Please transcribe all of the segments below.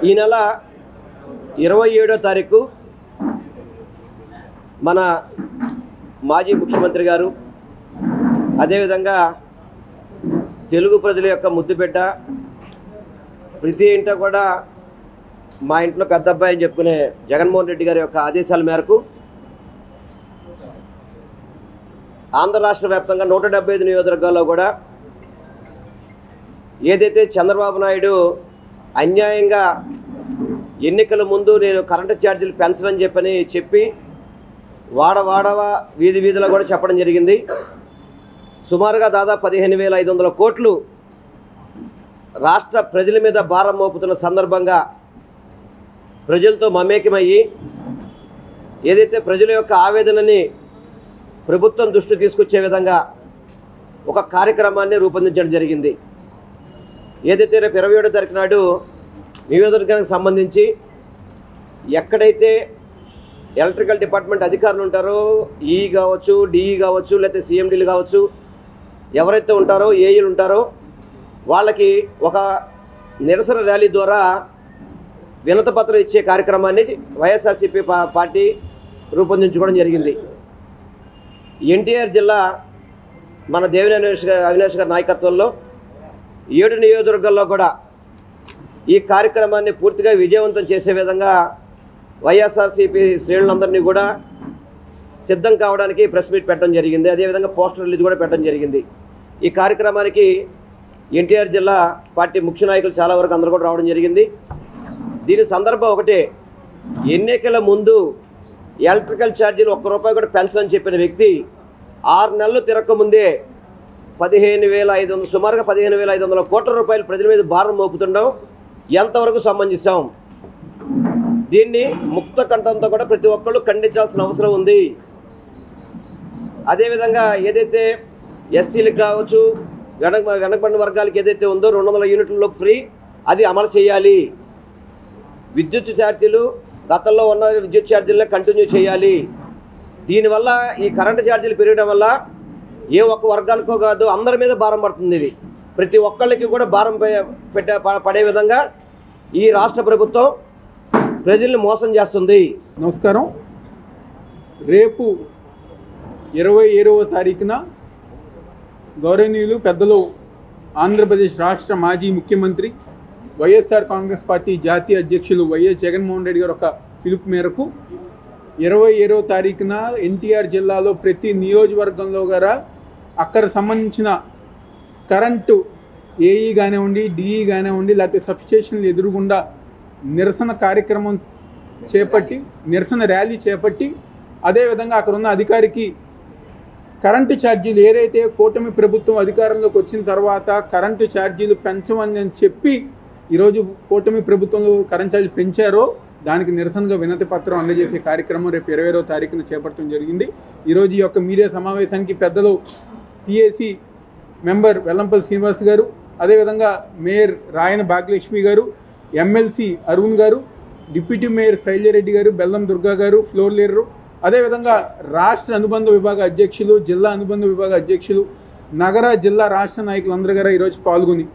ఈ నెల 27వ తారీఖు మన మాజీ ముఖ్యమంత్రి గారు అదేవిధంగా తెలుగు ప్రజల యొక్క ముద్దుబిడ్డ ప్రతి ఇంట కూడా మా ఇంట్లో పెద్ద అబ్బాయి అని చెప్పుకునే జగన్మోహన్ రెడ్డి గారి యొక్క ఆదేశాల మేరకు ఆంధ్ర రాష్ట్ర వ్యాప్తంగా 175 నియోజకవర్గాల్లో కూడా ఏదైతే చంద్రబాబు నాయుడు అన్యాయంగా ఎన్నికల ముందు నేను కరెంటు ఛార్జీలు పెంచనని చెప్పి వాడ వీధి వీధిలో కూడా చెప్పడం జరిగింది. సుమారుగా దాదాపు 15,500 కోట్లు రాష్ట్ర ప్రజల మీద భారం మోపుతున్న సందర్భంగా ప్రజలతో మమేకమయ్యి ఏదైతే ప్రజల యొక్క ఆవేదనని ప్రభుత్వం దృష్టి తీసుకొచ్చే విధంగా ఒక కార్యక్రమాన్ని రూపొందించడం జరిగింది. ఏదైతే రేపు 27వ తారీఖు నాడు నియోజకవర్గానికి సంబంధించి ఎక్కడైతే ఎలక్ట్రికల్ డిపార్ట్మెంట్ అధికారులు ఉంటారో ఈ కావచ్చు, డిఈ కావచ్చు, లేకపోతే సిఎండీలు కావచ్చు, ఎవరైతే ఉంటారో ఏఈలు ఉంటారో వాళ్ళకి ఒక నిరసన ర్యాలీ ద్వారా వినతిపత్రం ఇచ్చే కార్యక్రమాన్ని వైఎస్ఆర్సీపీ పార్టీ రూపొందించుకోవడం జరిగింది. ఎన్టీఆర్ జిల్లా మన దేవినేని అవినాష్ గారి నాయకత్వంలో 7 నియోజకవర్గాల్లో కూడా ఈ కార్యక్రమాన్ని పూర్తిగా విజయవంతం చేసే విధంగా వైఎస్ఆర్సీపీ శ్రేణులందరినీ కూడా సిద్ధం కావడానికి ప్రెస్ మీట్ పెట్టడం జరిగింది. అదేవిధంగా పోస్టర్ రిలీజ్ కూడా పెట్టడం జరిగింది. ఈ కార్యక్రమానికి ఎన్టీఆర్ జిల్లా పార్టీ ముఖ్య నాయకులు చాలా వరకు అందరూ కూడా రావడం జరిగింది. దీని సందర్భం ఒకటే, ఎన్నికల ముందు ఎలక్ట్రికల్ ఛార్జీలు ₹1 కూడా పెంచని చెప్పిన వ్యక్తి 6 నెలలు తిరగకముందే 15,500 సుమారుగా 15,500 కోట్ల రూపాయలు ప్రజల మీద భారం మోపుతుండడం ఎంతవరకు సమంజసం? దీన్ని ముక్త కంఠంతో కూడా ప్రతి ఒక్కళ్ళు ఖండించాల్సిన అవసరం ఉంది. అదేవిధంగా ఏదైతే ఎస్సీలకు కావచ్చు, వెనకబడిన వర్గాలకు ఏదైతే ఉందో 200 యూనిట్లలో ఫ్రీ, అది అమలు చేయాలి. విద్యుత్ ఛార్జీలు గతంలో ఉన్న విద్యుత్ ఛార్జీలనే కంటిన్యూ చేయాలి. దీనివల్ల ఈ కరెంటు ఛార్జీలు పెరగడం వల్ల ఏ ఒక్క వర్గానికో కాదు అందరి మీద భారం పడుతుంది. ఇది ప్రతి ఒక్కళ్ళకి కూడా భారం పడే విధంగా ఈ రాష్ట్ర ప్రభుత్వం ప్రజల్ని మోసం చేస్తుంది. నమస్కారం. రేపు 27వ తారీఖున గౌరవనీయులు పెద్దలు ఆంధ్రప్రదేశ్ రాష్ట్ర మాజీ ముఖ్యమంత్రి వైఎస్ఆర్ కాంగ్రెస్ పార్టీ జాతీయ అధ్యక్షులు వైఎస్ జగన్మోహన్ రెడ్డి గారు ఒక పిలుపు మేరకు 27వ తారీఖున ఎన్టీఆర్ జిల్లాలో ప్రతి నియోజకవర్గంలో గారా అక్కడ సంబంధించిన కరెంటు ఏఈ కానివ్వండి, డిఈ కానివ్వండి, లేకపోతే సబ్స్టేషన్లు ఎదురుగుండా నిరసన కార్యక్రమం చేపట్టి, నిరసన ర్యాలీ చేపట్టి, అదేవిధంగా అక్కడ ఉన్న అధికారికి కరెంటు ఛార్జీలు ఏదైతే కూటమి ప్రభుత్వం అధికారంలోకి వచ్చిన తర్వాత కరెంటు ఛార్జీలు పెంచమని చెప్పి ఈరోజు కూటమి ప్రభుత్వంలో కరెంట్ ఛార్జీలు పెంచారో దానికి నిరసనగా వినతి పత్రం అందజేసే కార్యక్రమం రేపు 27వ తారీఖున చేపట్టడం జరిగింది. ఈరోజు ఈ యొక్క మీడియా సమావేశానికి పెద్దలు పిఏసీ మెంబర్ వెల్లంపల్లి శ్రీనివాస్ గారు, అదేవిధంగా మేయర్ రాయన భాగ్యలక్ష్మి గారు, ఎమ్మెల్సీ అరుణ్ గారు, డిప్యూటీ మేయర్ శైల్యారెడ్డి గారు, బెల్లం దుర్గా గారు, ఫ్లోర్ లీడరు, అదేవిధంగా రాష్ట్ర అనుబంధ విభాగ అధ్యక్షులు, జిల్లా అనుబంధ విభాగ అధ్యక్షులు, నగర జిల్లా రాష్ట్ర నాయకులందరూ గారు ఈరోజు పాల్గొని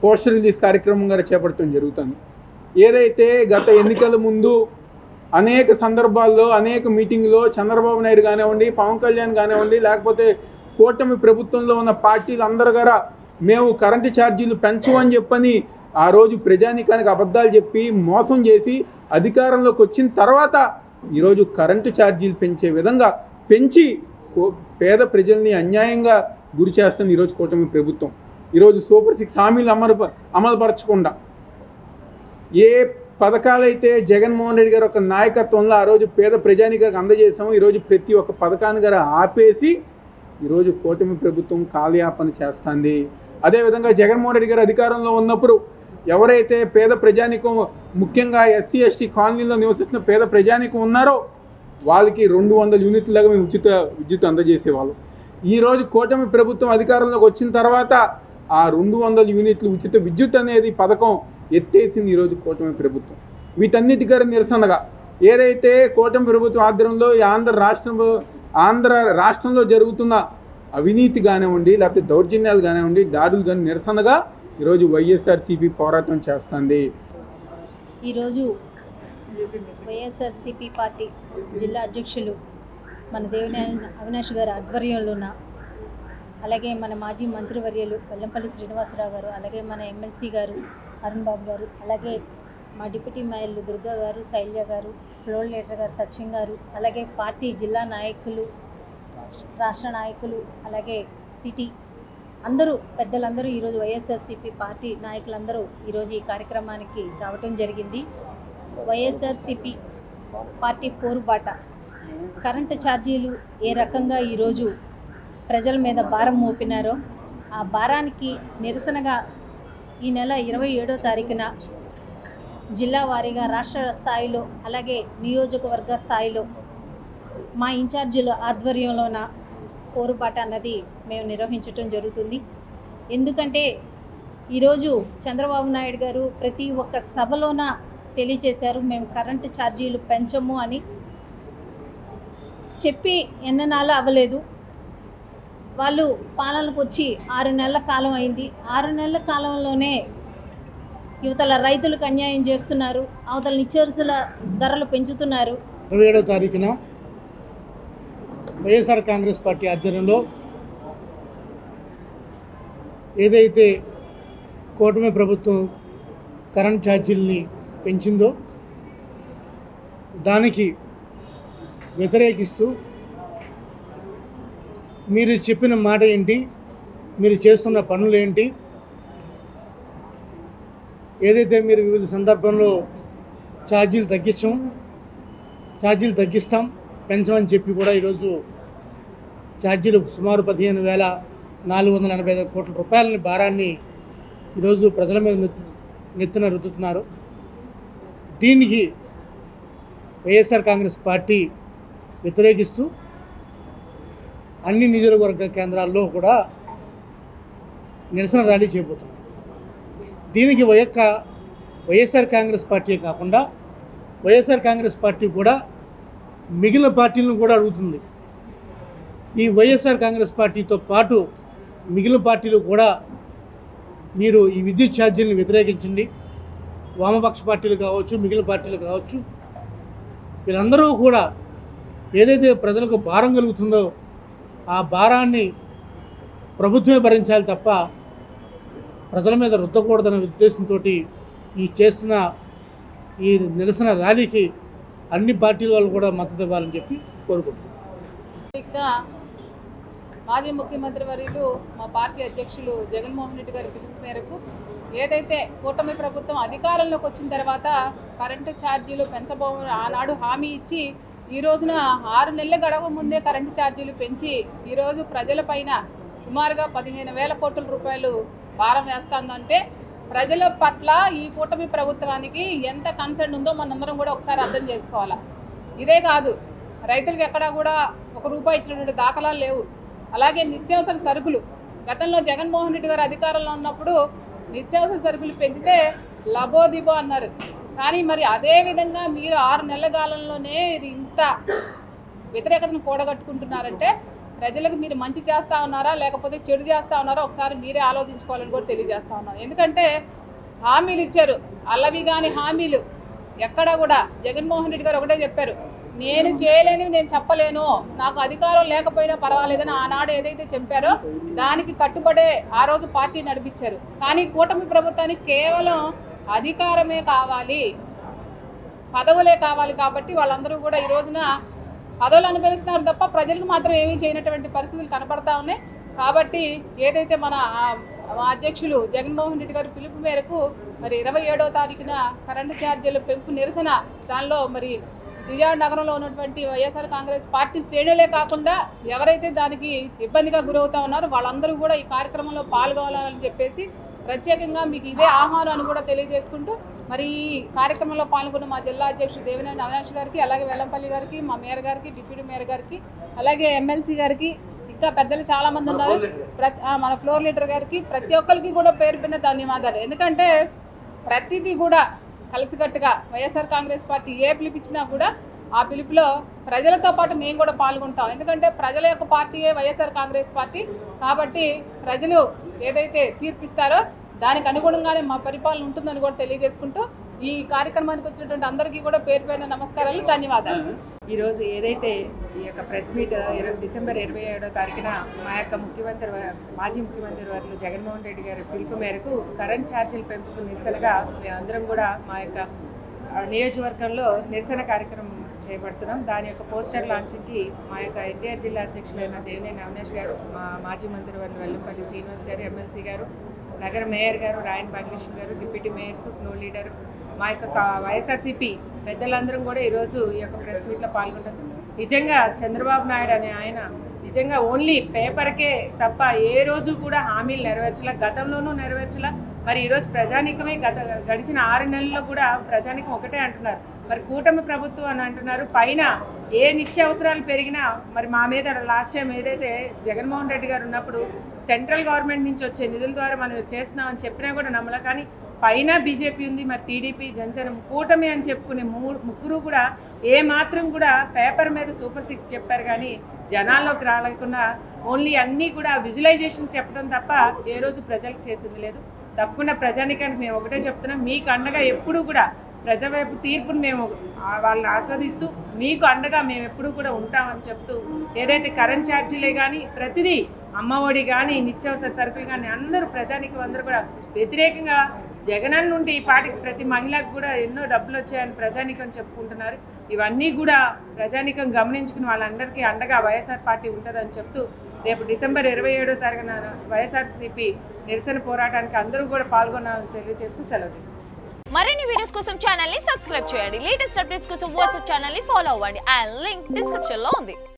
పోస్టర్ రిలీజ్ కార్యక్రమం గారు చేపట్టడం జరుగుతుంది. ఏదైతే గత ఎన్నికల ముందు అనేక సందర్భాల్లో అనేక మీటింగ్లో చంద్రబాబు నాయుడు కానివ్వండి, పవన్ కళ్యాణ్ కానివ్వండి, లేకపోతే కూటమి ప్రభుత్వంలో ఉన్న పార్టీలు అందరూ గారా మేము కరెంటు ఛార్జీలు పెంచమని చెప్పని ఆ రోజు ప్రజానీకానికి అబద్ధాలు చెప్పి మోసం చేసి అధికారంలోకి వచ్చిన తర్వాత ఈరోజు కరెంటు ఛార్జీలు పెంచే విధంగా పెంచి పేద ప్రజల్ని అన్యాయంగా గురి చేస్తుంది ఈరోజు కూటమి ప్రభుత్వం. ఈరోజు సూపర్ 6 హామీలు అమలుపరచకుండా ఏ పథకాలైతే జగన్మోహన్ రెడ్డి గారు ఒక నాయకత్వంలో ఆ రోజు పేద ప్రజానీకానికి అందజేసామో ఈరోజు ప్రతి ఒక్క పథకాన్ని గారు ఆపేసి ఈరోజు కూటమి ప్రభుత్వం కాలయాపన చేస్తుంది. అదేవిధంగా జగన్మోహన్ రెడ్డి గారు అధికారంలో ఉన్నప్పుడు ఎవరైతే పేద ప్రజానీకం, ముఖ్యంగా ఎస్సీ ఎస్టీ కాలనీలో నివసిస్తున్న పేద ప్రజానీకం ఉన్నారో వాళ్ళకి 200 యూనిట్లుగా మేము ఉచిత విద్యుత్ అందజేసేవాళ్ళం. ఈరోజు కూటమి ప్రభుత్వం అధికారంలోకి వచ్చిన తర్వాత ఆ 200 యూనిట్లు ఉచిత విద్యుత్ అనేది పథకం ఎత్తేసింది ఈరోజు కూటమి ప్రభుత్వం. వీటన్నిటికీ నిరసనగా ఏదైతే కూటమి ప్రభుత్వం ఆధ్వర్యంలో ఆంధ్ర రాష్ట్రంలో జరుగుతున్న అవినీతి కానివ్వండి, లేకపోతే దౌర్జన్యాలు కానివ్వండి, దాడులు కానీ నిరసనగా ఈరోజు వైఎస్ఆర్సీపీ పోరాటం చేస్తుంది. ఈరోజు వైఎస్ఆర్సీపీ పార్టీ జిల్లా అధ్యక్షులు మన దేవినేని అవినాష్ గారి ఆధ్వర్యంలోన, అలాగే మన మాజీ మంత్రివర్యులు వెల్లంపల్లి శ్రీనివాసరావు గారు, అలాగే మన ఎమ్మెల్సీ గారు అరుణ్ బాబు గారు, అలాగే మా డిప్యూటీ మేయర్లు దుర్గా గారు, శైల్య గారు, ఫ్లోర్ లీడర్ గారు సచిన్ గారు, అలాగే పార్టీ జిల్లా నాయకులు, రాష్ట్ర నాయకులు, అలాగే సిటీ అందరూ పెద్దలందరూ ఈరోజు వైఎస్ఆర్సీపీ పార్టీ నాయకులందరూ ఈరోజు ఈ కార్యక్రమానికి రావటం జరిగింది. వైఎస్ఆర్సీపీ పార్టీ పోరుబాట కరెంటు ఛార్జీలు ఏ రకంగా ఈరోజు ప్రజల మీద భారం మోపినారో ఆ భారానికి నిరసనగా ఈ నెల 27వ తారీఖున జిల్లా వారీగా రాష్ట్ర స్థాయిలో అలాగే నియోజకవర్గ స్థాయిలో మా ఇన్ఛార్జీల ఆధ్వర్యంలోన పోరుబాట అన్నది మేము నిర్వహించడం జరుగుతుంది. ఎందుకంటే ఈరోజు చంద్రబాబు నాయుడు గారు ప్రతి ఒక్క సభలోన తెలియచేశారు, మేము కరెంటు ఛార్జీలు పెంచము అని చెప్పి ఎన్ననాళ్ళు అవ్వలేదు. వాళ్ళు పాలనకు వచ్చి 6 నెలల కాలం అయింది. 6 నెలల కాలంలోనే యువతల రైతులకు అన్యాయం చేస్తున్నారు, అవతల నిత్యావసర ధరలు పెంచుతున్నారు. 27వ తారీఖున వైఎస్ఆర్ కాంగ్రెస్ పార్టీ ఆధ్వర్యంలో ఏదైతే కూటమి ప్రభుత్వం కరెంట్ ఛార్జీలని పెంచిందో దానికి వ్యతిరేకిస్తూ మీరు చెప్పిన మాట ఏంటి, మీరు చేస్తున్న పనులు ఏంటి, ఏదైతే మీరు వివిధ సందర్భంలో ఛార్జీలు తగ్గిస్తాం పెంచమని చెప్పి కూడా ఈరోజు ఛార్జీలు సుమారు 15,485 కోట్ల రూపాయలని భారాన్ని ఈరోజు ప్రజల మీద నెత్తిన రుద్దుతున్నారు. దీనికి వైఎస్ఆర్ కాంగ్రెస్ పార్టీ వ్యతిరేకిస్తూ అన్ని నియోజకవర్గ కేంద్రాల్లో కూడా నిరసన ర్యాలీ చేయబోతున్నారు. దీనికి వైఎస్ఆర్ కాంగ్రెస్ పార్టీ కాకుండా వైఎస్ఆర్ కాంగ్రెస్ పార్టీ కూడా మిగిలిన పార్టీలను కూడా అడుగుతుంది. ఈ వైఎస్ఆర్ కాంగ్రెస్ పార్టీతో పాటు మిగిలిన పార్టీలు కూడా మీరు ఈ విద్యుత్ ఛార్జీలను వ్యతిరేకించండి. వామపక్ష పార్టీలు కావచ్చు, మిగిలిన పార్టీలు కావచ్చు, వీళ్ళందరూ కూడా ఏదైతే ప్రజలకు భారం కలుగుతుందో ఆ భారాన్ని ప్రభుత్వమే భరించాలి తప్ప ప్రజల మీద రుద్దకూడదనే ఉద్దేశంతో ఈ చేస్తున్న ఈ నిరసన ర్యాలీకి అన్ని పార్టీల వాళ్ళు కూడా మద్దతు ఇవ్వాలని చెప్పి కోరుకుంటున్నాం. మాజీ ముఖ్యమంత్రి వర్యులు మా పార్టీ అధ్యక్షులు జగన్మోహన్ రెడ్డి గారి పిలుపు మేరకు ఏదైతే కూటమి ప్రభుత్వం అధికారంలోకి వచ్చిన తర్వాత కరెంటు ఛార్జీలు పెంచబోమని ఆనాడు హామీ ఇచ్చి ఈ రోజున 6 నెలల గడవ ముందే కరెంటు ఛార్జీలు పెంచి ఈరోజు ప్రజలపైన సుమారుగా 15,000 కోట్ల రూపాయలు భారం వేస్తుందంటే ప్రజల పట్ల ఈ కూటమి ప్రభుత్వానికి ఎంత కన్సర్న్ ఉందో మనందరం కూడా ఒకసారి అర్థం చేసుకోవాలా. ఇదే కాదు, రైతులకు ఎక్కడా కూడా ₹1 ఇచ్చినటువంటి దాఖలాలు లేవు. అలాగే నిత్యావసర సరుకులు గతంలో జగన్మోహన్ రెడ్డి గారు అధికారంలో ఉన్నప్పుడు నిత్యావసర సరుకులు పెంచితే లబోదిబో అన్నారు. కానీ మరి అదే విధంగా మీరు 6 నెలల కాలంలోనే ఇది ఇంత వ్యతిరేకతను కూడగట్టుకుంటున్నారంటే ప్రజలకు మీరు మంచి చేస్తూ ఉన్నారా లేకపోతే చెడు చేస్తూ ఉన్నారా ఒకసారి మీరే ఆలోచించుకోవాలని కూడా తెలియజేస్తూ ఉన్నారు. ఎందుకంటే హామీలు ఇచ్చారు, అల్లవి కాని హామీలు ఎక్కడ కూడా జగన్మోహన్ రెడ్డి గారు ఒకటే చెప్పారు, నేను చేయలేనివి నేను చెప్పలేను, నాకు అధికారం లేకపోయినా పర్వాలేదని ఆనాడు ఏదైతే చెప్పారో దానికి కట్టుబడే ఆ రోజు పార్టీ నడిపించారు. కానీ కూటమి ప్రభుత్వానికి కేవలం అధికారమే కావాలి, పదవులే కావాలి. కాబట్టి వాళ్ళందరూ కూడా ఈ రోజున పదవులు అనుభవిస్తున్నారు తప్ప ప్రజలకు మాత్రం ఏమీ చేయనటువంటి పరిస్థితులు కనపడతా ఉన్నాయి. కాబట్టి ఏదైతే మన అధ్యక్షులు జగన్మోహన్ రెడ్డి గారి పిలుపు మేరకు మరి 27వ తారీఖున కరెంటు ఛార్జీల పెంపు నిరసన దానిలో మరి విజయవాడ నగరంలో ఉన్నటువంటి వైఎస్ఆర్ కాంగ్రెస్ పార్టీ శ్రేణులే కాకుండా ఎవరైతే దానికి ఇబ్బందిగా గురవుతా ఉన్నారో వాళ్ళందరూ కూడా ఈ కార్యక్రమంలో పాల్గొనాలని చెప్పేసి ప్రత్యేకంగా మీకు ఇదే ఆహ్వానాన్ని కూడా తెలియజేసుకుంటూ మరి ఈ కార్యక్రమంలో పాల్గొన్న మా జిల్లా అధ్యక్షుడు దేవినేని అవినాష్ గారికి, అలాగే వెల్లంపల్లి గారికి, మా మేయర్ గారికి, డిప్యూటీ మేయర్ గారికి, అలాగే ఎమ్మెల్సీ గారికి, ఇంకా పెద్దలు చాలామంది ఉన్నారు, మన ఫ్లోర్ లీడర్ గారికి, ప్రతి ఒక్కరికి కూడా పేరు పైన ధన్యవాదాలు. ఎందుకంటే ప్రతిదీ కూడా కలిసికట్టుగా వైఎస్ఆర్ కాంగ్రెస్ పార్టీ ఏ పిలిపించినా కూడా ఆ పిలుపులో ప్రజలతో పాటు మేము కూడా పాల్గొంటాం. ఎందుకంటే ప్రజల యొక్క పార్టీయే వైఎస్ఆర్ కాంగ్రెస్ పార్టీ. కాబట్టి ప్రజలు ఏదైతే తీర్పిస్తారో దానికి అనుగుణంగానే మా పరిపాలన ఉంటుందని కూడా తెలియజేసుకుంటూ ఈ కార్యక్రమానికి వచ్చినటువంటి అందరికీ కూడా పేరు పేరున నమస్కారాలు, ధన్యవాదాలు. ఈరోజు ఏదైతే ఈ యొక్క ప్రెస్ మీట్ డిసెంబర్ 27వ తారీఖున మా యొక్క మాజీ ముఖ్యమంత్రి వర్యులు జగన్మోహన్ రెడ్డి గారి పిలుపు మేరకు కరెంట్ ఛార్జీల పెంపుకు నిరసనగా మేమందరం కూడా మా యొక్క నియోజకవర్గంలో నిరసన కార్యక్రమం చేపడుతున్నాం. దాని యొక్క పోస్టర్ లాంచింగ్కి మా యొక్క ఎన్టీఆర్ జిల్లా అధ్యక్షులైన దేవినేని అవినాష్ గారు, మా మాజీ మంత్రి వర్యులు వెల్లంపల్లి శ్రీనివాస్ గారు, ఎమ్మెల్సీ గారు, నగర మేయర్ గారు రాయన్ భాగ్యలక్ష్మి గారు, డిప్యూటీ మేయర్స్, ఫ్లో లీడర్, మా యొక్క వైఎస్ఆర్సీపీ పెద్దలందరం కూడా ఈరోజు ఈ యొక్క ప్రెస్ మీట్లో పాల్గొంటారు. నిజంగా చంద్రబాబు నాయుడు అనే ఆయన నిజంగా ఓన్లీ పేపర్కే తప్ప ఏ రోజు కూడా హామీలు నెరవేర్చలా, గతంలోనూ నెరవేర్చలా. మరి ఈరోజు ప్రజానీకమే గడిచిన 6 నెలల్లో కూడా ప్రజానీకం ఒకటే అంటున్నారు. మరి కూటమి ప్రభుత్వం అని అంటున్నారు. పైన ఏ నిత్యావసరాలు పెరిగినా మరి మా మీద లాస్ట్ టైం ఏదైతే జగన్మోహన్ రెడ్డి గారు ఉన్నప్పుడు సెంట్రల్ గవర్నమెంట్ నుంచి వచ్చే నిధుల ద్వారా మనం చేస్తున్నామని చెప్పినా కూడా నమ్మలే. కానీ పైన బీజేపీ ఉంది, మరి టీడీపీ, జనసేన కూటమి అని చెప్పుకునే ముగ్గురు కూడా ఏ మాత్రం కూడా పేపర్ మీద సూపర్ 6 చెప్పారు కానీ జనాల్లోకి రాలేకుండా ఓన్లీ అన్నీ కూడా విజువలైజేషన్ చెప్పడం తప్ప ఏ రోజు ప్రజలకు చేసింది లేదు. తప్పకుండా ప్రజానికానికి మేము ఒకటే చెప్తున్నాం, మీకు అండగా ఎప్పుడూ కూడా ప్రజల వైపు తీర్పును మేము వాళ్ళని ఆస్వాదిస్తూ మీకు అండగా మేము ఎప్పుడూ కూడా ఉంటామని చెప్తూ ఏదైతే కరెంట్ ఛార్జీలే కానీ ప్రతిదీ అమ్మఒడి కానీ నిత్యావసర సరుకులు కానీ అందరూ ప్రజానికం అందరూ కూడా వ్యతిరేకంగా జగనన్న నుండి ఈ పాటికి ప్రతి మహిళకు కూడా ఎన్నో డబ్బులు వచ్చాయని ప్రజానికం చెప్పుకుంటున్నారు. ఇవన్నీ కూడా ప్రజానికం గమనించుకుని వాళ్ళందరికీ అండగా వైఎస్ఆర్ పార్టీ ఉంటుందని చెప్తూ రేపు డిసెంబర్ 27వ తారీఖున వైఎస్ఆర్సీపీ నిరసన పోరాటానికి అందరూ కూడా పాల్గొనాలని తెలియజేస్తూ సెలవు తీసుకుంటాం. మరిన్ని వీడియోస్ కోసం ఛానల్ ని సబ్స్క్రైబ్ చేయండి. లేటెస్ట్ అప్డేట్స్ కోసం వాట్సాప్ ఛానల్ ని ఫాలో అవ్వండి. ఆ లింక్ డిస్క్రిప్షన్ లో ఉంది.